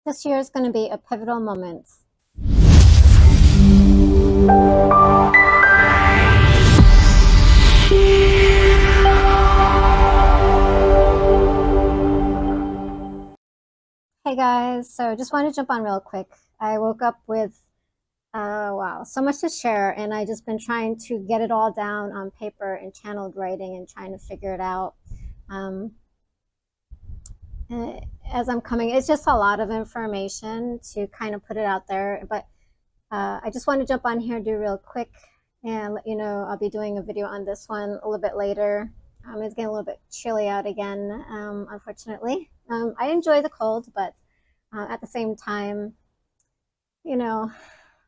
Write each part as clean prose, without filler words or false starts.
This year is going to be a pivotal moment. Hey guys, so just want to jump on real quick. I woke up with, wow, so much to share, and I just been trying to get it all down on paper and channeled writing and trying to figure it out. Um, as I'm coming, it's just a lot of information to kind of put it out there, but I just want to jump on here, do real quick, and let you know I'll be doing a video on this one a little bit later. It's getting a little bit chilly out again, unfortunately. I enjoy the cold, but at the same time, you know,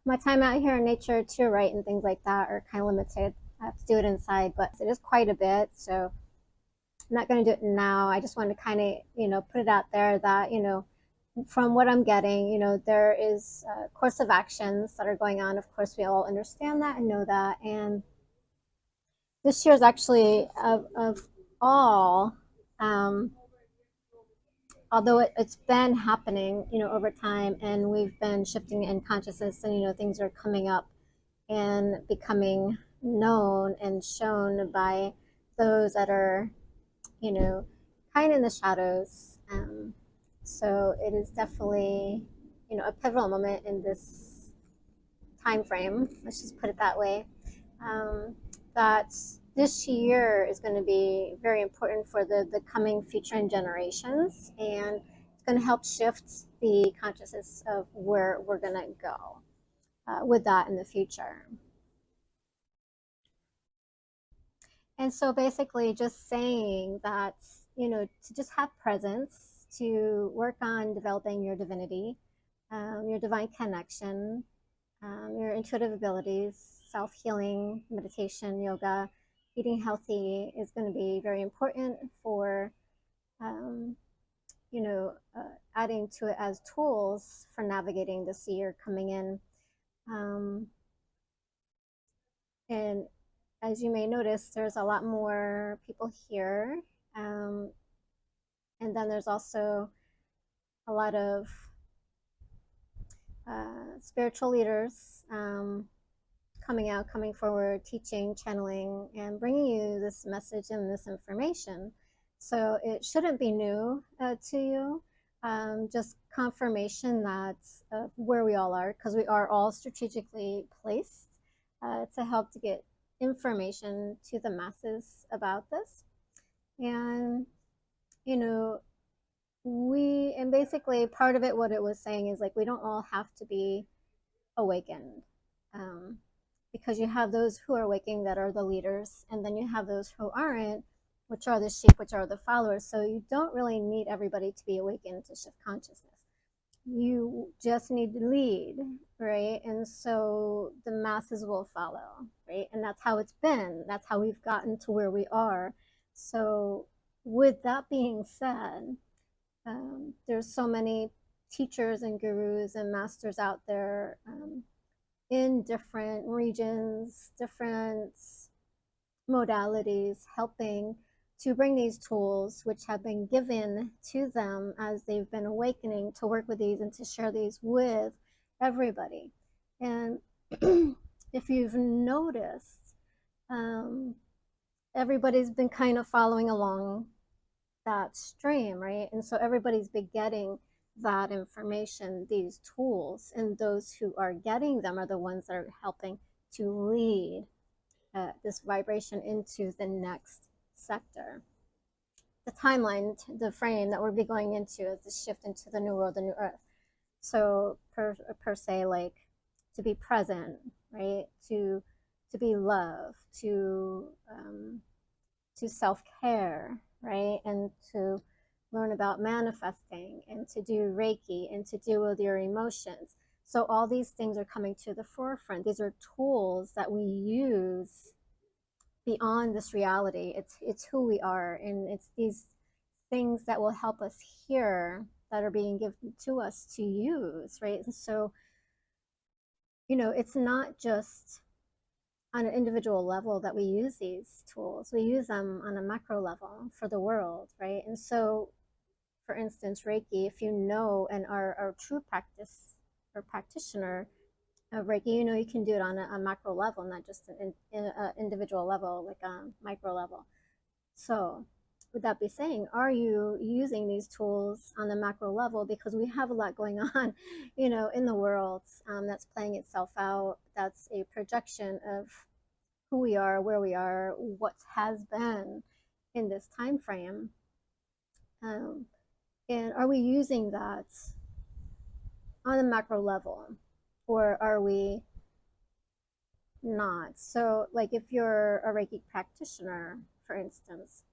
my time out here in nature to write and things like that are kind of limited. I have to do it inside, but it is quite a bit, so I'm not going to do it now. I just want to kind of, put it out there that, from what I'm getting, there is a course of actions that are going on. Of course, we all understand that and know that. And this year is actually of all, um, although it's been happening, over time, and we've been shifting in consciousness, and things are coming up and becoming known and shown by those that are, you know, kind of in the shadows. So it is definitely, a pivotal moment in this time frame. Let's just put it that way. Um, that this year is going to be very important for the coming future and generations, and it's going to help shift the consciousness of where we're going to go with that in the future. And so basically, just saying that, to just have presence, to work on developing your divinity, your divine connection, your intuitive abilities, self healing, meditation, yoga, eating healthy is going to be very important for, um, adding to it as tools for navigating this year coming in. Um, and as you may notice, there's a lot more people here. Um, and then there's also a lot of spiritual leaders coming forward, teaching, channeling, and bringing you this message and this information. So it shouldn't be new to you. Just confirmation that where we all are, because we are all strategically placed to help to get information to the masses about this. And, you know, and basically part of it, what it was saying is like, we don't all have to be awakened. Um, because you have those who are waking that are the leaders, and then you have those who aren't, which are the sheep, which are the followers. So you don't really need everybody to be awakened to shift consciousness. You just need to lead, right? And so the masses will follow, right? And that's how it's been. That's how we've gotten to where we are. So with that being said, there's so many teachers and gurus and masters out there in different regions, different modalities, helping to bring these tools, which have been given to them as they've been awakening, to work with these and to share these with everybody. And if you've noticed, everybody's been kind of following along that stream, right? And so everybody's been getting that information, these tools, and those who are getting them are the ones that are helping to lead this vibration into the next sector. The timeline, the frame that we'll be going into is the shift into the new world, the new earth. So per se, like to be present, right? To be love, to self-care, right? And to learn about manifesting and to do Reiki and to deal with your emotions. So all these things are coming to the forefront. These are tools that we use beyond this reality. It's who we are, and it's these things that will help us here that are being given to us to use, right? And so, it's not just on an individual level that we use these tools. We use them on a macro level for the world, right? And so for instance, Reiki, if you know and are a true practice or practitioner of Reiki, you know you can do it on a macro level, not just an individual level, like a micro level. So, with that be saying, are you using these tools on the macro level? Because we have a lot going on, in the world, that's playing itself out. That's a projection of who we are, where we are, what has been in this time frame. Um, and are we using that on a macro level, or are we not? So, like if you're a Reiki practitioner, for instance,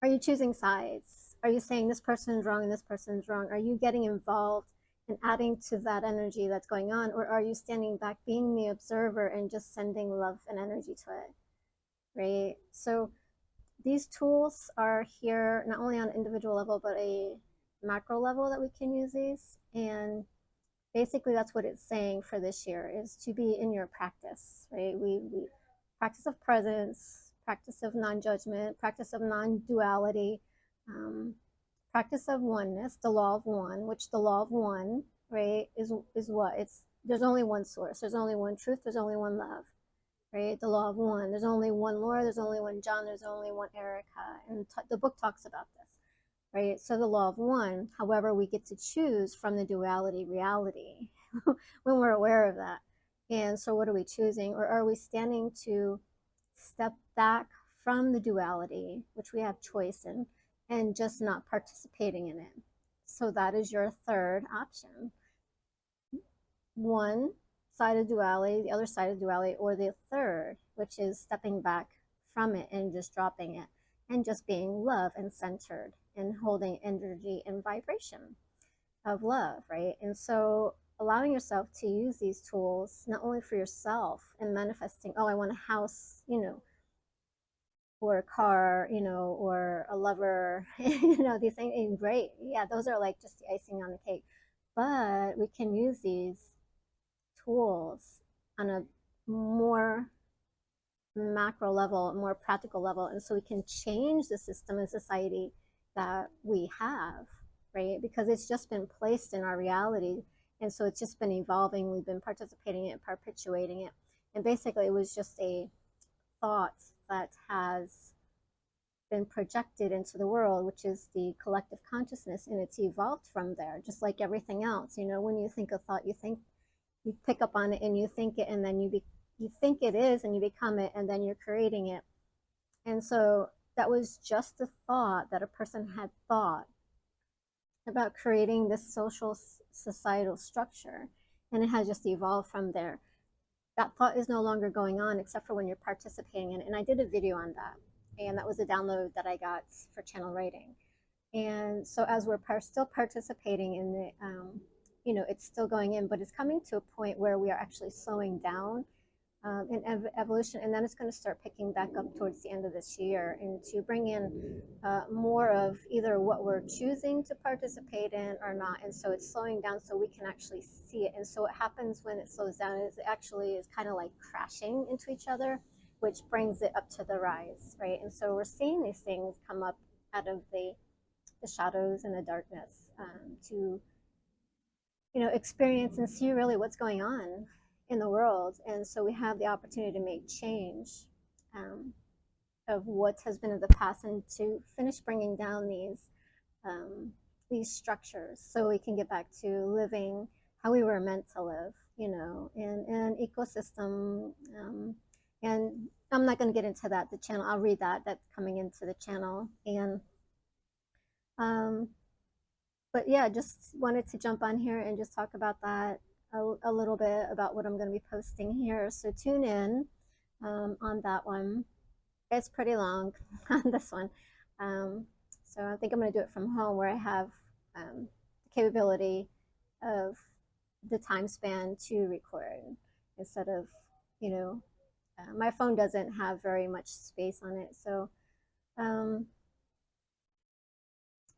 are you choosing sides? Are you saying this person's wrong and this person's wrong? Are you getting involved and adding to that energy that's going on? Or are you standing back, being the observer and just sending love and energy to it? Right? So these tools are here not only on an individual level, but a macro level that we can use these. And basically that's what it's saying for this year, is to be in your practice, right? We practice of presence, practice of non-judgment, practice of non-duality, um, practice of oneness, the law of one, which the law of one, right, is what? It's there's only one source, there's only one truth, there's only one love, right? The law of one. There's only one Laura, there's only one John, there's only one Erica, and the book talks about this, right? So the law of one. However, we get to choose from the duality reality when we're aware of that. And so, what are we choosing, or are we standing to step back from the duality, which we have choice in, and just not participating in it? So that is your third option. One side of duality, the other side of duality, or the third, which is stepping back from it and just dropping it and just being love and centered and holding energy and vibration of love, right? And so allowing yourself to use these tools not only for yourself and manifesting, oh, I want a house, or a car, or a lover, these things, and great. Yeah, those are like just the icing on the cake. But we can use these tools on a more macro level, more practical level. And so we can change the system and society that we have, right? Because it's just been placed in our reality. And so it's just been evolving. We've been participating in it, perpetuating it. And basically, it was just a thought that has been projected into the world, which is the collective consciousness, and it's evolved from there, just like everything else. When you think a thought, you pick up on it and you think it, and then you think it is, and you become it, and then you're creating it. And so that was just a thought that a person had thought about creating this social societal structure, and it has just evolved from there. That thought is no longer going on except for when you're participating in it. And I did a video on that, and that was a download that I got for channel writing. And so as we're still participating in the it's still going in, but it's coming to a point where we are actually slowing down in evolution, and then it's going to start picking back up towards the end of this year, and to bring in more of either what we're choosing to participate in or not. And so it's slowing down so we can actually see it. And so what happens when it slows down is it actually is kind of like crashing into each other, which brings it up to the rise, right? And so we're seeing these things come up out of the shadows and the darkness, to experience and see really what's going on in the world. And so we have the opportunity to make change, of what has been in the past, and to finish bringing down these structures so we can get back to living how we were meant to live, in an ecosystem. And I'm not going to get into that. The channel, I'll read that's coming into the channel. And but yeah, just wanted to jump on here and just talk about that a little bit, about what I'm going to be posting here. So tune in on that one. It's pretty long on this one. So I think I'm going to do it from home, where I have the capability of the time span to record, instead of, my phone doesn't have very much space on it. So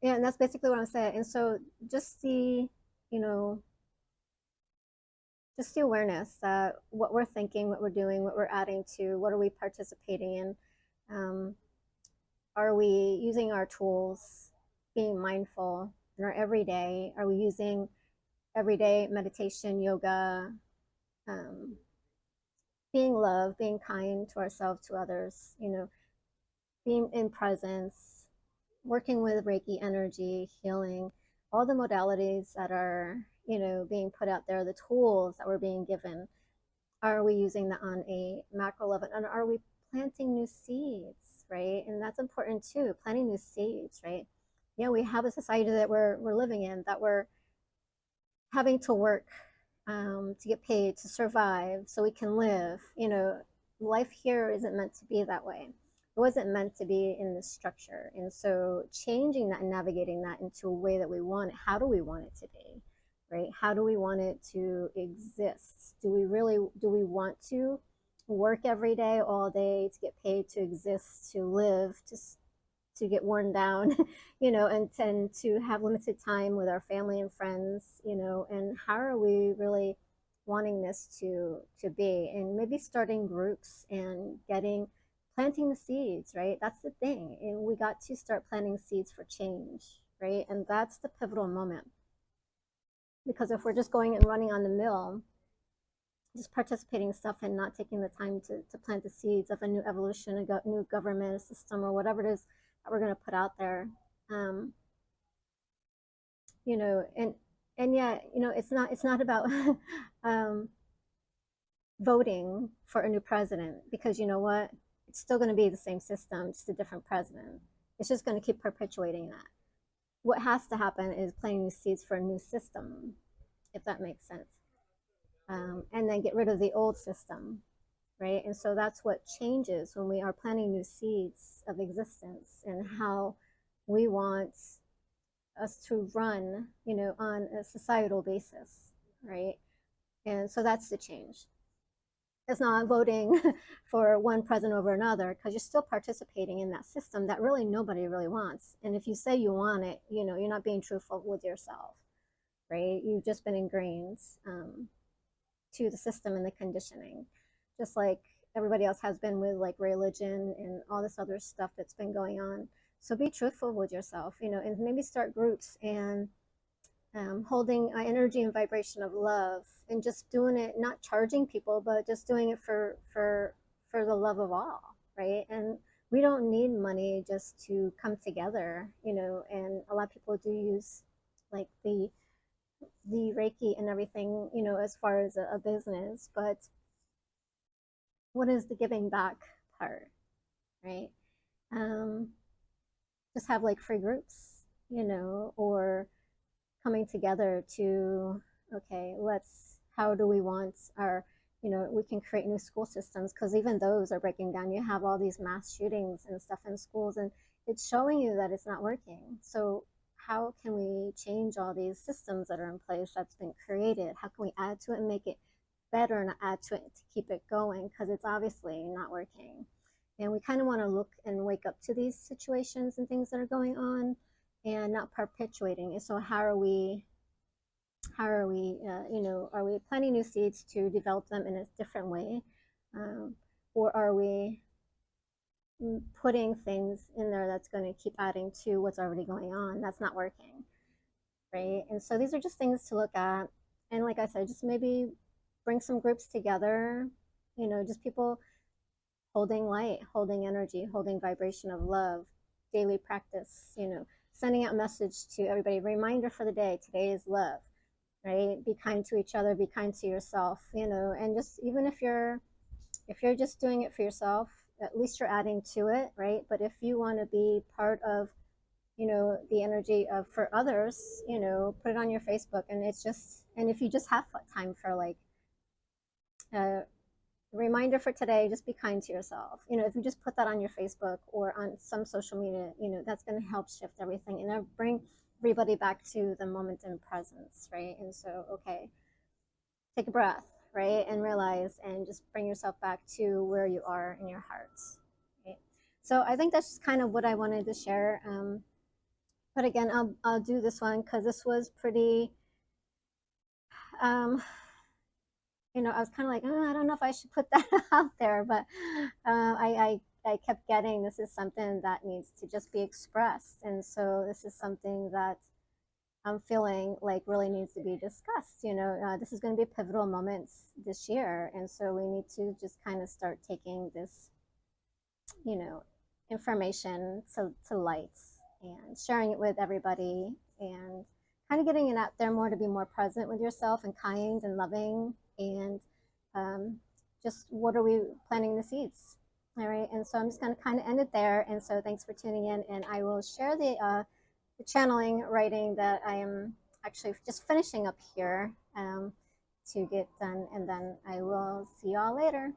yeah, and that's basically what I'm saying. And so just you know, just the awareness that what we're thinking, what we're doing, what we're adding to, what are we participating in? Are we using our tools, being mindful in our everyday? Are we using everyday meditation, yoga, um, being love, being kind to ourselves, to others, being in presence, working with Reiki energy, healing, all the modalities that are, being put out there, the tools that we're being given. Are we using that on a macro level? And are we planting new seeds, right? And that's important too, planting new seeds, right? We have a society that we're living in, that we're having to work to get paid to survive so we can live. Life here isn't meant to be that way. It wasn't meant to be in this structure. And so changing that and navigating that into a way that we want it, how do we want it to be, right? How do we want it to exist? Do we want to work every day, all day, to get paid, to exist, to live, to get worn down, and tend to have limited time with our family and friends, and how are we really wanting this to be? And maybe starting groups and planting the seeds, right? That's the thing. And we got to start planting seeds for change, right? And that's the pivotal moment. Because if we're just going and running on the mill, just participating in stuff and not taking the time to plant the seeds of a new evolution, a new government, a system, or whatever it is that we're going to put out there. um, and yeah, it's not about voting for a new president, because you know what, it's still going to be the same system, just a different president. It's just going to keep perpetuating that. What has to happen is planting new seeds for a new system, if that makes sense. And then get rid of the old system, right? And so that's what changes when we are planting new seeds of existence and how we want us to run, on a societal basis, right? And so that's the change. It's not voting for one president over another, because you're still participating in that system that really nobody really wants. And if you say you want it, you're not being truthful with yourself, right? You've just been ingrained to the system and the conditioning, just like everybody else has been with like religion and all this other stuff that's been going on. So be truthful with yourself, and maybe start groups and holding an energy and vibration of love, and just doing it, not charging people, but just doing it for the love of all, right? And we don't need money just to come together, and a lot of people do use like the Reiki and everything, as far as a business, but what is the giving back part, right? Um, just have like free groups, or coming together to, okay, how do we want our, we can create new school systems, because even those are breaking down. You have all these mass shootings and stuff in schools, and it's showing you that it's not working. So how can we change all these systems that are in place that's been created? How can we add to it and make it better, and add to it to keep it going, because it's obviously not working. And we kind of want to look and wake up to these situations and things that are going on, and not perpetuating it. So how are we are we planting new seeds to develop them in a different way, or are we putting things in there that's going to keep adding to what's already going on, that's not working, right? And so these are just things to look at. And like I said, just maybe bring some groups together, just people holding light, holding energy, holding vibration of love, daily practice, sending out a message to everybody, reminder for the day, today is love, right? Be kind to each other, be kind to yourself, and just, even if you're just doing it for yourself, at least you're adding to it, right? But if you want to be part of, the energy of for others, put it on your Facebook. And it's just, and if you just have time for like a reminder for today, just be kind to yourself. If you just put that on your Facebook or on some social media, that's going to help shift everything and bring everybody back to the moment in presence, right? And so, okay, take a breath, right? And realize, and just bring yourself back to where you are in your heart, right? So I think that's just kind of what I wanted to share. But again, I'll do this one because this was pretty, I was kind of like, oh, I don't know if I should put that out there, but kept getting, this is something that needs to just be expressed. And so this is something that I'm feeling like really needs to be discussed. This is going to be pivotal moments this year. And so we need to just kind of start taking this, you know, information to lights and sharing it with everybody and kind of getting it out there more to be more present with yourself and kind and loving and um, just what are we planting the seeds. All right. And so I'm just going to kind of end it there. And so thanks for tuning in. And I will share the channeling writing that I am actually just finishing up here to get done. And then I will see y'all later.